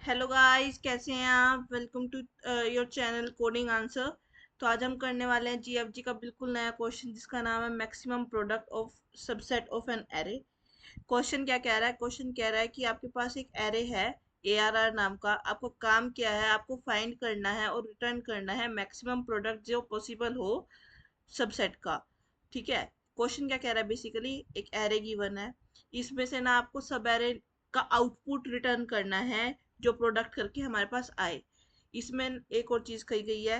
Hello guys, कैसे हैं आप? Welcome to your channel coding answer. तो आज हम करने वाले हैं जीएफजी का बिल्कुल नया क्वेश्चन जिसका नाम है maximum product of subset of an array. Question क्या कह रहा है? क्वेश्चन कह रहा है कि आपके पास एक एरे है ARR नाम का। आपको काम क्या है? आपको फाइंड करना है और रिटर्न करना है मैक्सिमम प्रोडक्ट जो पॉसिबल हो सबसेट का। ठीक है। क्वेश्चन क्या कह रहा है? बेसिकली एक एरे गिवन है, इसमें से ना आपको सब एरे का आउटपुट रिटर्न करना है जो प्रोडक्ट करके हमारे पास आए। इसमें एक और चीज कही गई है,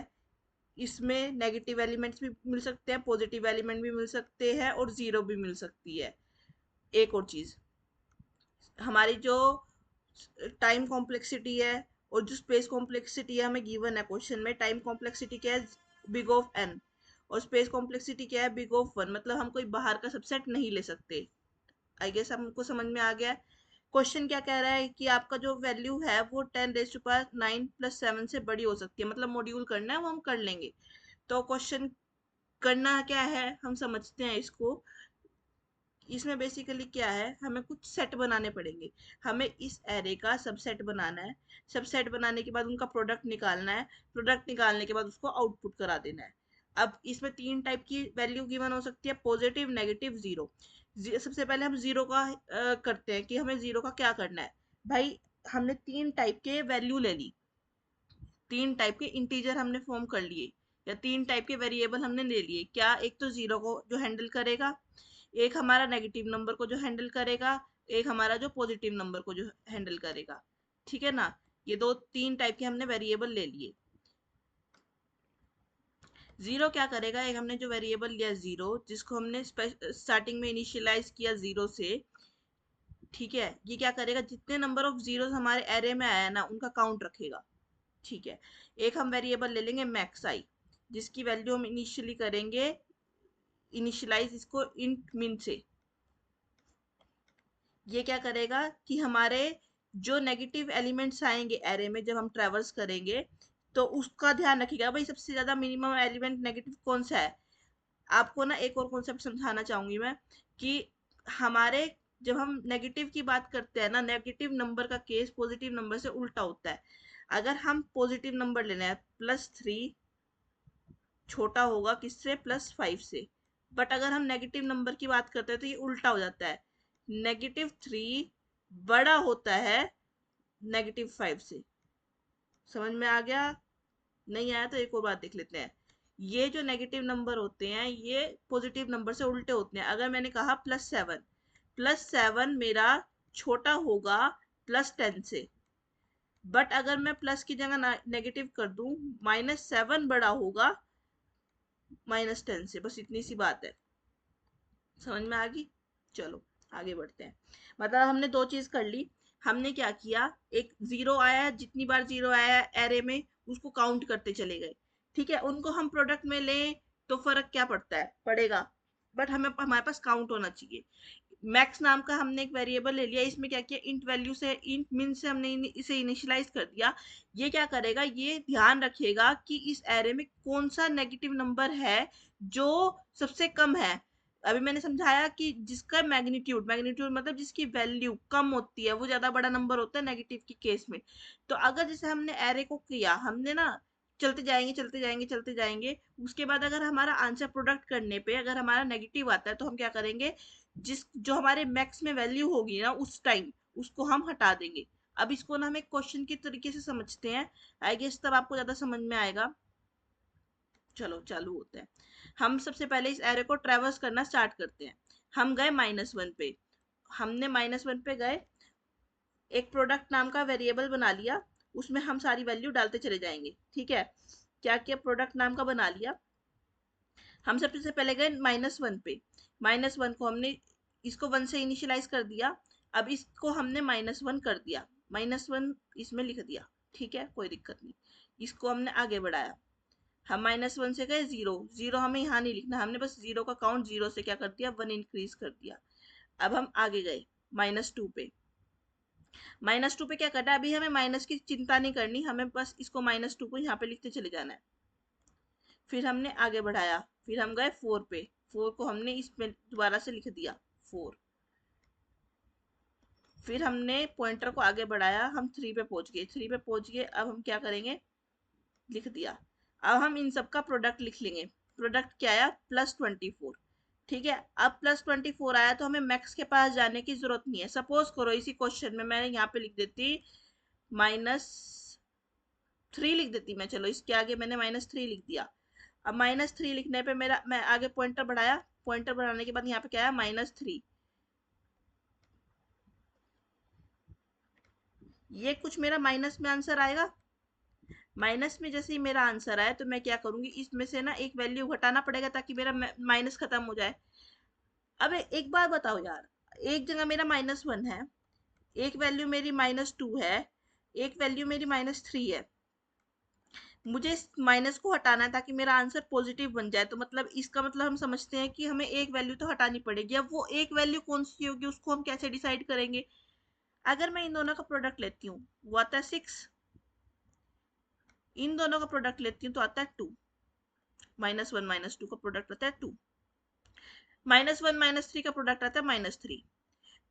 इसमें नेगेटिव एलिमेंट्स भी मिल सकते हैं, पॉजिटिव एलिमेंट भी मिल सकते हैं और जीरो भी मिल सकती है। एक और चीज, हमारी जो टाइम कॉम्प्लेक्सिटी है और जो स्पेस कॉम्प्लेक्सिटी है हमें गिवन है क्वेश्चन में। टाइम कॉम्प्लेक्सिटी क्या है? Big of N. और स्पेस कॉम्प्लेक्सिटी क्या है? Big of one. मतलब हम कोई बाहर का सबसेट नहीं ले सकते। आई गेस हमको समझ में आ गया है। क्वेश्चन क्या कह रहा है कि आपका जो वैल्यू है वो 10⁻9 + 7 से बड़ी हो सकती है। मतलब मॉड्यूल करना है वो हम कर लेंगे। तो क्वेश्चन करना क्या है हम समझते हैं इसको। इसमें बेसिकली क्या है, हमें कुछ सेट बनाने पड़ेंगे। हमें इस एरे का सबसेट बनाना है। सबसेट बनाने के बाद उनका प्रोडक्ट निकालना है। प्रोडक्ट निकालने के बाद उसको आउटपुट करा देना है। अब इसमें तीन टाइप की वैल्यू गिवन हो सकती है, पॉजिटिव, नेगेटिव, जीरो। सबसे पहले हम जीरो का करते हैं कि हमें जीरो का क्या करना है। भाई, हमने तीन टाइप के वैल्यू ले ली, तीन टाइप के इंटीजर हमने फॉर्म कर लिए, या तीन टाइप के वेरिएबल हमने ले लिए। क्या? एक तो जीरो को जो हैंडल करेगा, एक हमारा नेगेटिव नंबर को जो हैंडल करेगा, एक हमारा जो पॉजिटिव नंबर को जो हैंडल करेगा। ठीक है ना? ये दो तीन टाइप के हमने वेरिएबल ले लिए। जीरो क्या करेगा? एक हमने जो वेरिएबल लिया जीरो, जिसको हमने स्टार्टिंग में इनिशियलाइज किया जीरो से। ठीक है, ये क्या करेगा? जितने नंबर ऑफ जीरो हमारे एरे में आया ना उनका काउंट रखेगा। ठीक है। एक हम वेरिएबल ले लेंगे मैक्स आई, जिसकी वैल्यू हम इनिशियली करेंगे इनिशियलाइज इसको इंट मिन से। ये क्या करेगा कि हमारे जो नेगेटिव एलिमेंट्स आएंगे एरे में जब हम ट्रेवर्स करेंगे, तो उसका ध्यान रखिएगा। भाई, सबसे ज्यादा मिनिमम एलिमेंट नेगेटिव कौन सा है? आपको ना एक और कॉन्सेप्ट समझाना चाहूंगी मैं कि हमारे जब हम नेगेटिव की बात करते हैं ना, नेगेटिव नंबर का केस पॉजिटिव नंबर से उल्टा होता है। अगर हम पॉजिटिव नंबर लेना है, +3 छोटा होगा किससे? +5 से। बट अगर हम नेगेटिव नंबर की बात करते हैं तो ये उल्टा हो जाता है। -3 बड़ा होता है -5 से। समझ में आ गया? नहीं आया तो एक और बात देख लेते हैं। ये जो नेगेटिव नंबर होते हैं ये पॉजिटिव नंबर से उल्टे होते हैं। अगर मैंने कहा +7, +7 मेरा छोटा होगा +10 से। बट अगर मैं प्लस की जगह नेगेटिव कर दूं, -7 बड़ा होगा -10 से। बस इतनी सी बात है। समझ में आ गई? चलो आगे बढ़ते हैं। मतलब हमने दो चीज कर ली। हमने क्या किया, एक जीरो आया है, जितनी बार जीरो आया है एरे में उसको काउंट करते चले गए। ठीक है, उनको हम प्रोडक्ट में लें तो फर्क क्या पड़ता है? पड़ेगा। बट हमें हमारे पास काउंट होना चाहिए। मैक्स नाम का हमने एक वेरिएबल ले लिया, इसमें क्या किया, इंट वैल्यू से इंट मिन से हमने इसे इनिशियलाइज कर दिया। ये क्या करेगा? ये ध्यान रखेगा कि इस एरे में कौन सा नेगेटिव नंबर है जो सबसे कम है। अभी मैंने समझाया कि जिसका मैग्नीट्यूड मैग्नीट्यूड मतलब जिसकी वैल्यू कम होती है वो ज्यादा बड़ा नंबर होता है नेगेटिव की केस में। तो अगर जैसे हमने एरे को किया, हमने ना चलते जाएंगे चलते जाएंगे चलते जाएंगे, उसके बाद अगर हमारा आंसर प्रोडक्ट करने पे अगर हमारा नेगेटिव आता है तो हम क्या करेंगे, जिस जो हमारे मैक्स में वैल्यू होगी ना उस टाइम उसको हम हटा देंगे। अब इसको ना हम एक क्वेश्चन के तरीके से समझते हैं। आई गेस तब आपको ज्यादा समझ में आएगा। चलो चालू होते हैं। हम सबसे पहले इस एरे को ट्रेवर्स करना स्टार्ट करते हैं। हम गए -1 पे। हमने -1 पे गए, एक प्रोडक्ट नाम का वेरिएबल बना लिया, उसमें हम सारी वैल्यू डालते चले जाएंगे। ठीक है, क्या किया, प्रोडक्ट नाम का बना लिया। हम सबसे पहले गए -1 पे। -1 को हमने इसको 1 से इनिशियलाइज कर दिया। अब इसको हमने -1 कर दिया, -1 इसमें लिख दिया। ठीक है, कोई दिक्कत नहीं। इसको हमने आगे बढ़ाया। हम -1 से गए जीरो, जीरो हमें यहाँ नहीं लिखना, हमने बस जीरो का काउंट जीरो से क्या कर दिया, 1 इंक्रीज कर दिया। अब हम आगे गए -2 पे। -2 पे क्या करना है, अभी हमें माइनस की चिंता नहीं करनी, हमें बस इसको -2 को यहाँ पे लिखते चले जाना है। फिर हमने आगे बढ़ाया, फिर हम गए 4 पे। 4 को हमने इसमें दोबारा से लिख दिया 4। फिर हमने पॉइंटर को आगे बढ़ाया, हम 3 पे पहुंच गए, 3 पे पहुंच गए। अब हम क्या करेंगे, लिख दिया। अब हम इन सब का प्रोडक्ट लिख लेंगे। प्रोडक्ट क्या आया, +24। ठीक है, अब +24 आया तो हमें मैक्स के पास जाने की जरूरत नहीं है। सपोज करो इसी क्वेश्चन में मैं यहाँ पे लिख देती -3 लिख देती मैं, चलो इसके आगे मैंने -3 लिख दिया। अब -3 लिखने पे मेरा, मैं आगे पॉइंटर बढ़ाया, पॉइंटर बढ़ाने के बाद यहाँ पे क्या है, -3। ये कुछ मेरा माइनस में आंसर आएगा। माइनस में जैसे ही मेरा आंसर आया तो मैं क्या करूंगी, इसमें से ना एक वैल्यू घटाना पड़ेगा ताकि मेरा माइनस खत्म हो जाए। अब एक बार बताओ यार, एक जगह मेरा -1 है, एक वैल्यू मेरी -2 है, एक वैल्यू मेरी -3 है। मुझे इस माइनस को हटाना है ताकि मेरा आंसर पॉजिटिव बन जाए। तो मतलब इसका मतलब हम समझते हैं कि हमें एक वैल्यू तो हटानी पड़ेगी। अब वो एक वैल्यू कौन सी होगी उसको हम कैसे डिसाइड करेंगे। अगर मैं इन दोनों का प्रोडक्ट लेती हूँ, वो आता है 6। इन दोनों का प्रोडक्ट लेती हूँ तो आता है 2। -1 -2 का प्रोडक्ट आता है 2। -1 -3 का प्रोडक्ट आता है -3।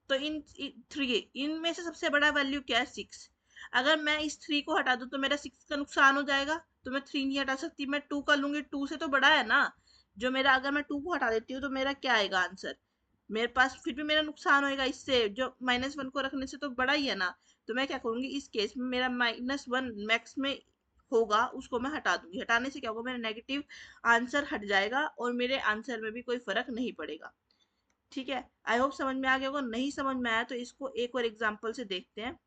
तो इन 3, इनमें से सबसे बड़ा वैल्यू क्या है, 6। अगर मैं इस 3 को हटा दूं तो मेरा 6 का नुकसान हो जाएगा, तो मैं 3 नहीं हटा सकती, मैं 2 का लूंगी। 2 से तो बड़ा है ना जो मेरा। अगर मैं 2 को हटा देती हूँ तो मेरा क्या आएगा आंसर, मेरे पास फिर भी मेरा नुकसान होएगा इससे, जो -1 को रखने से तो बड़ा ही है ना। तो मैं क्या करूंगी, इस केस में मेरा -1 मैक्स में होगा, उसको मैं हटा दूंगी। हटाने से क्या होगा, मेरा नेगेटिव आंसर हट जाएगा और मेरे आंसर में भी कोई फर्क नहीं पड़ेगा। ठीक है, आई होप समझ में आ गया होगा। नहीं समझ में आया तो इसको एक और एग्जांपल से देखते हैं।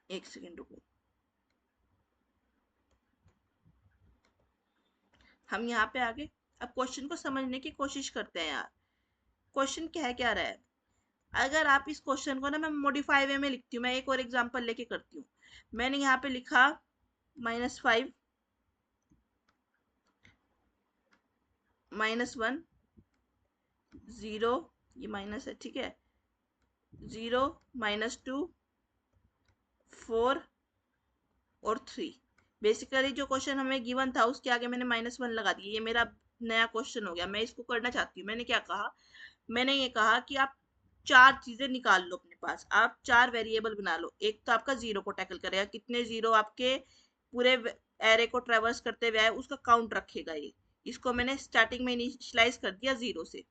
एक सेकेंड रुको, हम यहाँ पे आगे अब क्वेश्चन को समझने की कोशिश करते हैं यार। क्वेश्चन क्या रहा है। अगर आप इस क्वेश्चन को ना, मैं मॉडिफाई वे में लिखती हूँ, मैं एक और एग्जांपल लेके करती हूँ। मैंने यहाँ पे लिखा -5 -1 0, ये माइनस है ठीक है, 0 -2 4 और 3। बेसिकली जो क्वेश्चन हमें गिवन था उसके आगे मैंने -1 लगा दिया। ये मेरा नया क्वेश्चन हो गया, मैं इसको करना चाहती हूँ। मैंने क्या कहा, मैंने ये कहा कि आप 4 चीजें निकाल लो अपने पास, आप 4 वेरिएबल बना लो। एक तो आपका जीरो को टैकल करेगा, कितने जीरो आपके पूरे एरे को ट्रेवर्स करते हुए आए उसका काउंट रखेगा ये। इसको मैंने स्टार्टिंग में इनिशियलाइज कर दिया 0 से।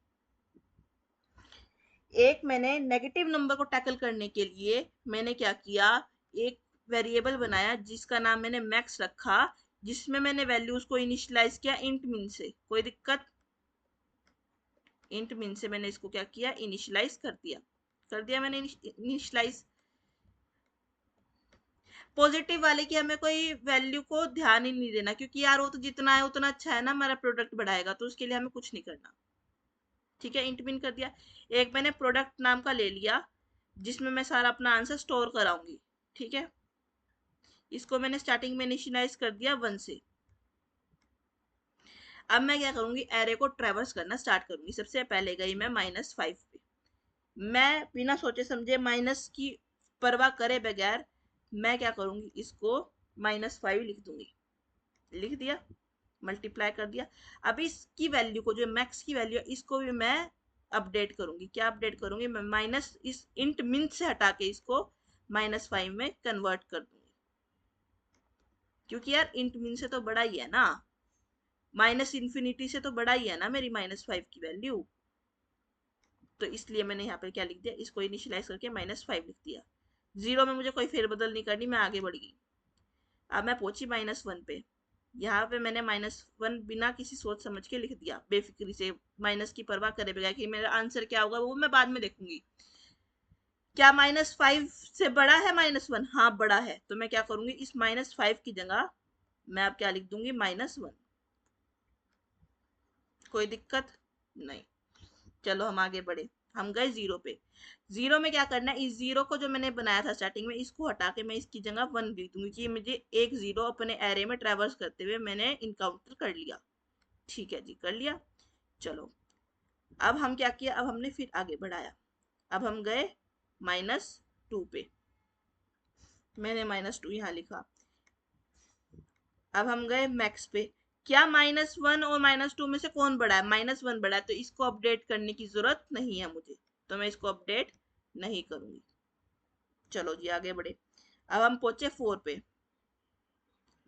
एक मैंने नेगेटिव नंबर को टैकल करने के लिए मैंने क्या किया, एक वेरिएबल बनाया जिसका नाम मैंने मैक्स रखा, जिसमें मैंने वैल्यूज को इनिशियलाइज किया इंट मिन से। कोई दिक्कत, इंट मिन से मैंने इसको क्या किया, इनिशियलाइज कर दिया मैंने इनिशियलाइज। पॉजिटिव वाले की हमें कोई वैल्यू को ध्यान ही नहीं देना, क्योंकि यार वो तो जितना है उतना अच्छा है ना, हमारा प्रोडक्ट बढ़ाएगा, तो उसके लिए हमें कुछ नहीं करना। ठीक है, इंट मिन कर दिया। एक मैंने प्रोडक्ट नाम का ले लिया जिसमें मैं सारा अपना आंसर स्टोर कराऊंगी। ठीक है, इसको मैंने स्टार्टिंग में इनिशियलाइज कर दिया 1 से। अब मैं क्या करूंगी, एरे को ट्रेवर्स करना स्टार्ट करूंगी। सबसे पहले गई मैं -5 पे। मैं बिना सोचे समझे माइनस की परवाह करे बगैर मैं क्या करूंगी, इसको -5 लिख दूंगी। लिख दिया, मल्टीप्लाई कर दिया। अब इसकी वैल्यू को, जो मैक्स की वैल्यू है, इसको भी मैं अपडेट करूंगी। क्या अपडेट करूंगी, मैं माइनस इस इंट मिन से हटा के इसको -5 में कन्वर्ट कर दूंगी, क्योंकि यार इंट मिन से तो बड़ा ही है ना, -इन्फिनिटी से तो बड़ा ही है ना मेरी -5 की वैल्यू। तो इसलिए मैंने यहाँ पे क्या लिख दिया, इसको इनिशियलाइज करके -5 लिख दिया। 0 में मुझे कोई फेरबदल नहीं करनी, मैं आगे बढ़ गई। अब मैं पहुंची -1 पे। यहाँ पे मैंने -1 बिना किसी सोच समझ के लिख दिया, बेफिक्री से, माइनस की परवाह करे बगैर कि मेरा आंसर क्या होगा वो मैं बाद में देखूंगी। क्या -5 से बड़ा है -1, हाँ बड़ा है। तो मैं क्या करूंगी, इस -5 की जगह मैं अब क्या लिख दूंगी, -1। कोई दिक्कत नहीं, चलो हम आगे बढ़े। हम गए 0 पे। 0 में क्या करना है, इस 0 को जो मैंने बनाया था स्टार्टिंग में, इसको हटा के मैं इसकी जगह 1 लिख दूंगी कि मुझे एक 0 अपने एरे में ट्रेवर्स करते हुए मैंने इनकाउंटर कर लिया। ठीक है जी, कर लिया। चलो, अब हम क्या किया, अब हमने फिर आगे बढ़ाया। अब हम गए -2 पे। मैंने -2 यहाँ लिखा। अब हम गए मैक्स पे। क्या -1 और -2 में से कौन बड़ा है, -1 बड़ा है, तो इसको अपडेट करने की जरूरत नहीं है मुझे, तो मैं इसको अपडेट नहीं करूंगी। चलो जी आगे बढ़े। अब हम पहुंचे 4 पे।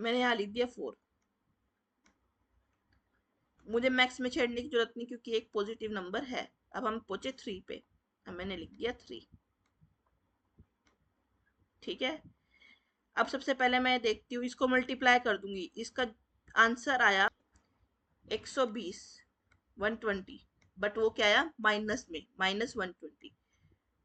मैंने यहाँ लिख दिया 4। मुझे मैक्स में छेड़ने की जरूरत नहीं क्योंकि एक पॉजिटिव नंबर है। अब हम पहुंचे 3 पे। अब मैंने लिख दिया 3। ठीक है। अब सबसे पहले मैं देखती हूँ, इसको मल्टीप्लाई कर दूंगी। इसका आंसर आया 120, 120। बट वो क्या आया माइनस में, -120।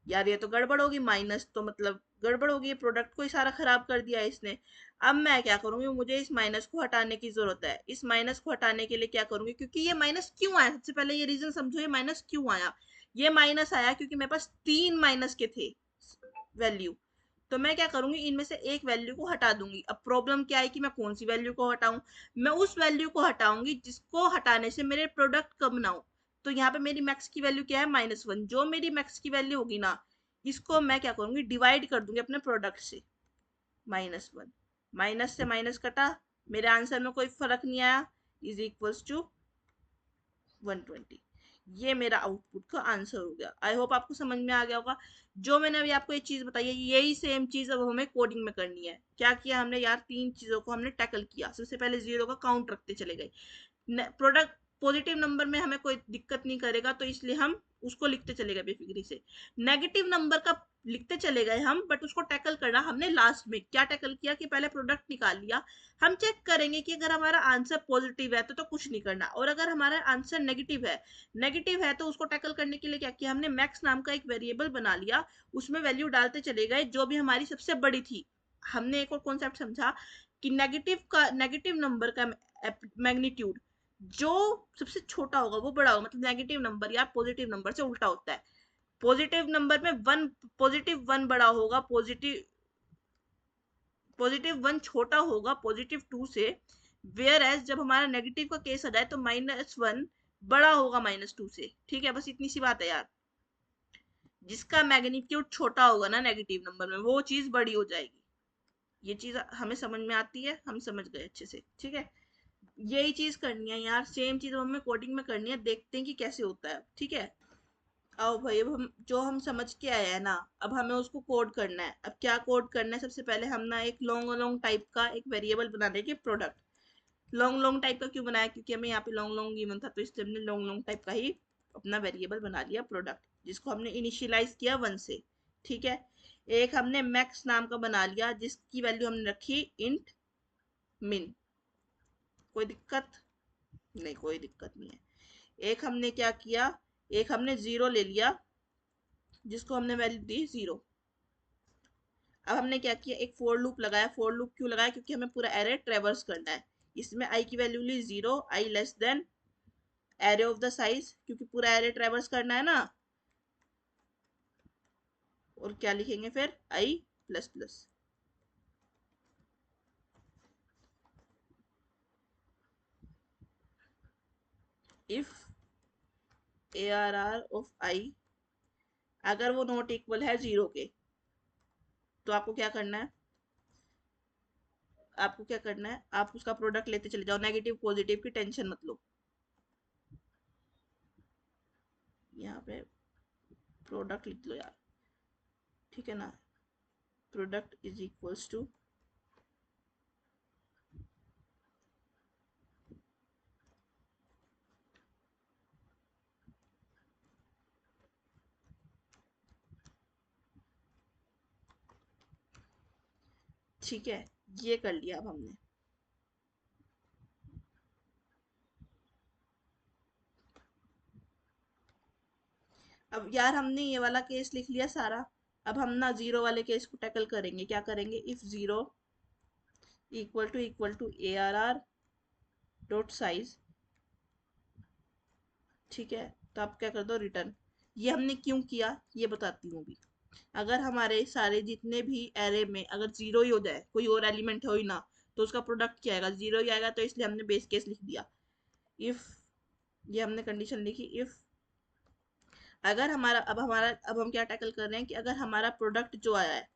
यार ये तो गड़बड़ होगी, माइनस तो मतलब गड़बड़ होगी, ये प्रोडक्ट को ही सारा खराब कर दिया है इसने। अब मैं क्या करूंगी, मुझे इस माइनस को हटाने की जरूरत है। इस माइनस को हटाने के लिए क्या करूंगी, क्योंकि ये माइनस क्यों आया, सबसे पहले ये रीजन समझो, ये माइनस क्यों आया। ये माइनस आया क्योंकि मेरे पास 3 माइनस के थे वैल्यू। तो मैं क्या करूंगी, इनमें से एक वैल्यू को हटा दूंगी। अब प्रॉब्लम क्या है कि मैं कौन सी वैल्यू को हटाऊं। मैं उस वैल्यू को हटाऊंगी जिसको हटाने से मेरे प्रोडक्ट कम ना हो। तो यहाँ पे मेरी मैक्स की वैल्यू क्या है, -1। जो मेरी मैक्स की वैल्यू होगी ना, इसको मैं क्या करूंगी, डिवाइड कर दूंगी अपने प्रोडक्ट से। -1, माइनस से माइनस कटा, मेरे आंसर में कोई फर्क नहीं आया, इज इक्वल्स टू 120। ये मेरा आउटपुट का आंसर हो गया। आई होप आपको समझ में आ गया होगा। जो मैंने अभी आपको ये चीज बताई है, यही सेम चीज अब हमें कोडिंग में करनी है। क्या किया हमने यार, 3 चीजों को हमने टैकल किया। सबसे पहले जीरो का काउंट रखते चले गए। प्रोडक्ट पॉजिटिव नंबर में हमें कोई दिक्कत नहीं करेगा, तो इसलिए हम उसको लिखते चले गए बेफिक्री से। नेगेटिव नंबर का लिखते चले गए हम, बट उसको टैकल करना हमने लास्ट में। क्या टैकल किया कि पहले प्रोडक्ट निकाल लिया। हम चेक करेंगे कि अगर हमारा आंसर पॉजिटिव है तो कुछ नहीं करना, और अगर हमारा आंसर नेगेटिव है तो उसको टैकल करने के लिए क्या किया हमने, मैक्स नाम का एक वेरिएबल बना लिया। उसमें वैल्यू डालते चले गए जो भी हमारी सबसे बड़ी थी। हमने एक और कॉन्सेप्ट समझा कि नेगेटिव नंबर का मैग्नीट्यूड जो सबसे छोटा होगा वो बड़ा होगा। मतलब नेगेटिव नंबर या पॉजिटिव नंबर से उल्टा होता है। पॉजिटिव नंबर में पॉजिटिव 1 बड़ा होगा, पॉजिटिव 1 छोटा होगा पॉजिटिव 2 से। वेयर एज जब हमारा नेगेटिव का केस आ जाए तो -1 बड़ा होगा -2 से। ठीक है, बस इतनी सी बात है यार। जिसका मैग्नीट्यूड छोटा होगा ना नेगेटिव नंबर में, वो चीज बड़ी हो जाएगी। ये चीज हमें समझ में आती है, हम समझ गए अच्छे से। ठीक है, यही चीज करनी है यार, सेम चीज हमें कोडिंग में करनी है। देखते हैं कि कैसे होता है। ठीक है, आओ भाई, अब हम जो हम समझ के आए हैं ना, अब हमें उसको कोड करना है। अब क्या कोड करना है, सबसे पहले हम ना एक लॉन्ग लॉन्ग टाइप का एक वेरिएबल बना देंगे प्रोडक्ट। लॉन्ग लॉन्ग टाइप का क्यों बनाया, क्योंकि हमें यहाँ पे लॉन्ग लॉन्ग गिवन था, तो इसलिए हमने लॉन्ग लॉन्ग टाइप का ही अपना वेरिएबल बना लिया प्रोडक्ट, जिसको हमने इनिशियलाइज किया 1 से। ठीक है, एक हमने मैक्स नाम का बना लिया जिसकी वैल्यू हमने रखी इंट मिन। कोई दिक्कत नहीं, कोई दिक्कत नहीं है। एक हमने क्या किया, एक हमने 0 ले लिया जिसको हमने वैल्यू दी 0। अब हमने क्या किया, एक फोर लूप लगाया। फोर लूप क्यों लगाया, क्योंकि हमें पूरा एरे ट्रेवर्स करना है। इसमें आई की वैल्यू ली 0, I less than array of the size, क्योंकि पूरा एरे ट्रेवर्स करना है ना। और क्या लिखेंगे फिर, I plus plus. If ARR of I अगर वो नॉट इक्वल है 0 के, तो आपको क्या करना है, आप उसका प्रोडक्ट लेते चले जाओ। नेगेटिव पॉजिटिव की टेंशन मत लो। यहाँ पे प्रोडक्ट लिख लो यार, ठीक है ना। प्रोडक्ट इज इक्वल्स टू, ठीक है, ये कर लिया अब हमने। अब यार हमने ये वाला केस लिख लिया सारा। अब हम ना 0 वाले केस को टैकल करेंगे। क्या करेंगे, if 0 equal to ARR dot size. ठीक है, तो आप क्या कर दो, रिटर्न। ये हमने क्यों किया ये बताती हूँ अभी। अगर हमारे सारे जितने भी एरे में अगर 0 ही हो जाए, कोई और एलिमेंट हो ही ना, तो उसका प्रोडक्ट क्या आएगा, 0 ही आएगा। तो इसलिए हमने बेस केस लिख दिया। इफ, ये हमने कंडीशन लिखी, इफ अगर अब हम क्या टैकल कर रहे हैं कि अगर हमारा प्रोडक्ट जो आया है,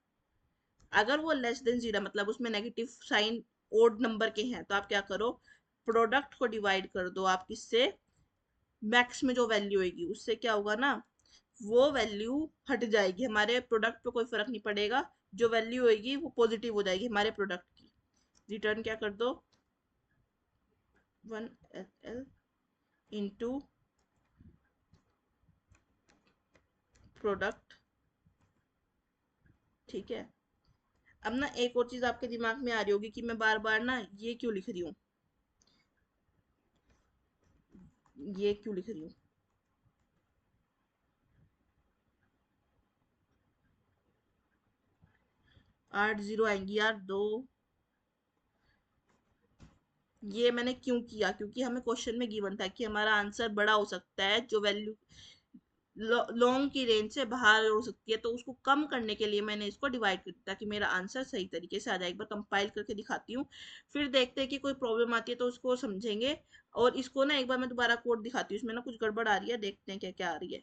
अगर वो लेस देन 0, मतलब उसमें नेगेटिव साइन ओड नंबर के हैं, तो आप क्या करो, प्रोडक्ट को डिवाइड कर दो आप किससे, मैक्स में जो वैल्यू होगी उससे। क्या होगा ना, वो वैल्यू हट जाएगी, हमारे प्रोडक्ट पे कोई फर्क नहीं पड़ेगा, जो वैल्यू होगी वो पॉजिटिव हो जाएगी हमारे प्रोडक्ट की। रिटर्न क्या कर दो, 1 इंटू प्रोडक्ट, ठीक है। अब ना एक और चीज आपके दिमाग में आ रही होगी कि मैं बार बार ना ये क्यों लिख रही हूँ, ये क्यों लिख रही हूँ। 8 जीरो आएंगी यार, दो। ये मैंने क्यों किया, क्योंकि हमें क्वेश्चन में गिवन था कि हमारा आंसर बड़ा हो सकता है, जो वैल्यू लॉन्ग की रेंज से बाहर हो सकती है, तो उसको कम करने के लिए मैंने इसको डिवाइड कर दिया ताकि मेरा आंसर सही तरीके से आ जाए। एक बार कंपाइल करके दिखाती हूँ, फिर देखते हैं कि कोई प्रॉब्लम आती है तो उसको समझेंगे। और इसको ना एक बार मैं दोबारा कोड दिखाती हूँ, इसमें ना कुछ गड़बड़ आ रही है, देखते हैं क्या क्या आ रही है।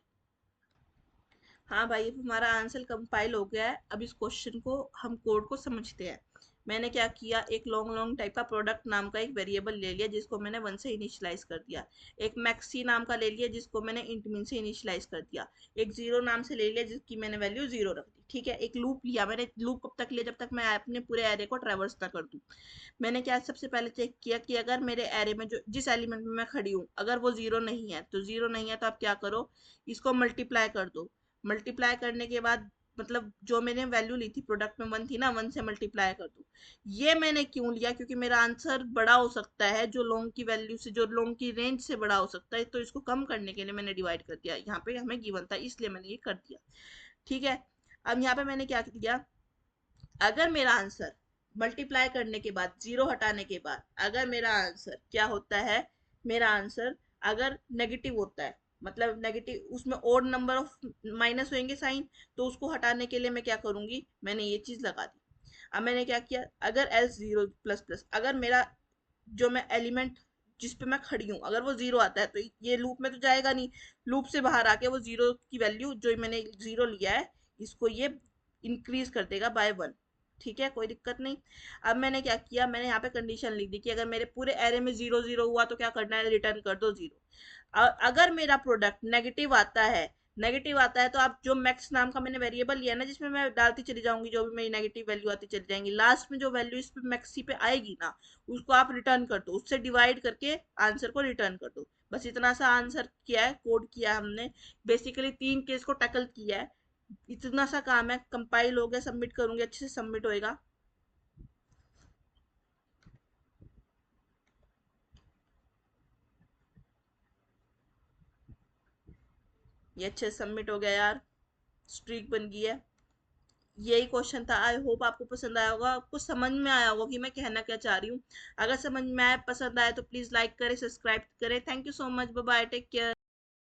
हाँ भाई, अब हमारा आंसर कंपाइल हो गया है। अब इस क्वेश्चन को हम कोड को समझते हैं। मैंने क्या किया, एक लॉन्ग लॉन्ग टाइप का प्रोडक्ट नाम का एक वेरिएबल ले लिया जिसको मैंने 1 से इनिशियलाइज कर दिया। एक मैक्सी नाम का ले लिया जिसको मैंने इंट मिन से इनिशियलाइज कर दिया। एक जीरो नाम से ले लिया जिसकी मैंने वैल्यू जीरो रख दी, ठीक है। एक लूप लिया मैंने, लूप कब तक लिया, जब तक मैं अपने पूरे एरे को ट्रेवर्स ना कर दूं। मैंने क्या सबसे पहले चेक किया कि अगर मेरे एरे में जो जिस एलिमेंट में मैं खड़ी हूँ अगर वो जीरो नहीं है, तो जीरो नहीं है तो आप क्या करो, इसको मल्टीप्लाई कर दो। मल्टीप्लाई करने के बाद, मतलब जो मैंने वैल्यू ली थी प्रोडक्ट में 1 थी ना, 1 से मल्टीप्लाई कर दो। ये मैंने क्यों लिया, क्योंकि मेरा आंसर बड़ा हो सकता है जो लॉन्ग की वैल्यू से, जो लॉन्ग की रेंज से बड़ा हो सकता है, तो इसको कम करने के लिए मैंने डिवाइड कर दिया। यहाँ पे हमें गिवन था इसलिए मैंने ये कर दिया, ठीक है। अब यहाँ पे मैंने क्या किया, अगर मेरा आंसर मल्टीप्लाई करने के बाद, जीरो हटाने के बाद, अगर मेरा आंसर क्या होता है, मेरा आंसर अगर नेगेटिव होता है, मतलब नेगेटिव उसमें ओड नंबर ऑफ माइनस होंगे साइन, तो उसको हटाने के लिए मैं क्या करूंगी, मैंने ये चीज लगा दी। अब मैंने क्या किया, अगर एल्स जीरो प्लस प्लस, अगर मेरा जो मैं एलिमेंट जिस पे मैं खड़ी हूँ अगर वो जीरो आता है तो ये लूप में तो जाएगा नहीं, लूप से बाहर आके वो जीरो की वैल्यू जो मैंने जीरो लिया है इसको ये इंक्रीज कर देगा बाय 1, ठीक है, कोई दिक्कत नहीं। अब मैंने क्या किया, मैंने यहाँ पे कंडीशन लिख दी कि अगर मेरे पूरे एरे में जीरो जीरो हुआ तो क्या करना है, रिटर्न कर दो जीरो। अगर मेरा प्रोडक्ट नेगेटिव आता है तो आप जो मैक्स नाम का मैंने वेरिएबल लिया ना, जिसमें मैं डालती चली जाऊंगी जो भी मेरी नेगेटिव वैल्यू आती चली जाएंगी, लास्ट में जो वैल्यू इस पे मैक्सी पे आएगी ना, उसको आप रिटर्न कर दो, उससे डिवाइड करके आंसर को रिटर्न कर दो। बस इतना सा आंसर किया है, कोड किया है हमने। बेसिकली 3 केस को टैकल किया है, इतना सा काम है। कंपाइल हो गया, सबमिट करूंगी, अच्छे से सबमिट होएगा। ये अच्छे से सबमिट हो गया यार, स्ट्रीक बन गई है। यही क्वेश्चन था, आई होप आपको पसंद आया होगा, आपको समझ में आया होगा कि मैं कहना क्या चाह रही हूँ। अगर समझ में आया, पसंद आया तो प्लीज लाइक करें, सब्सक्राइब करें। Thank you so much, bye bye, take care.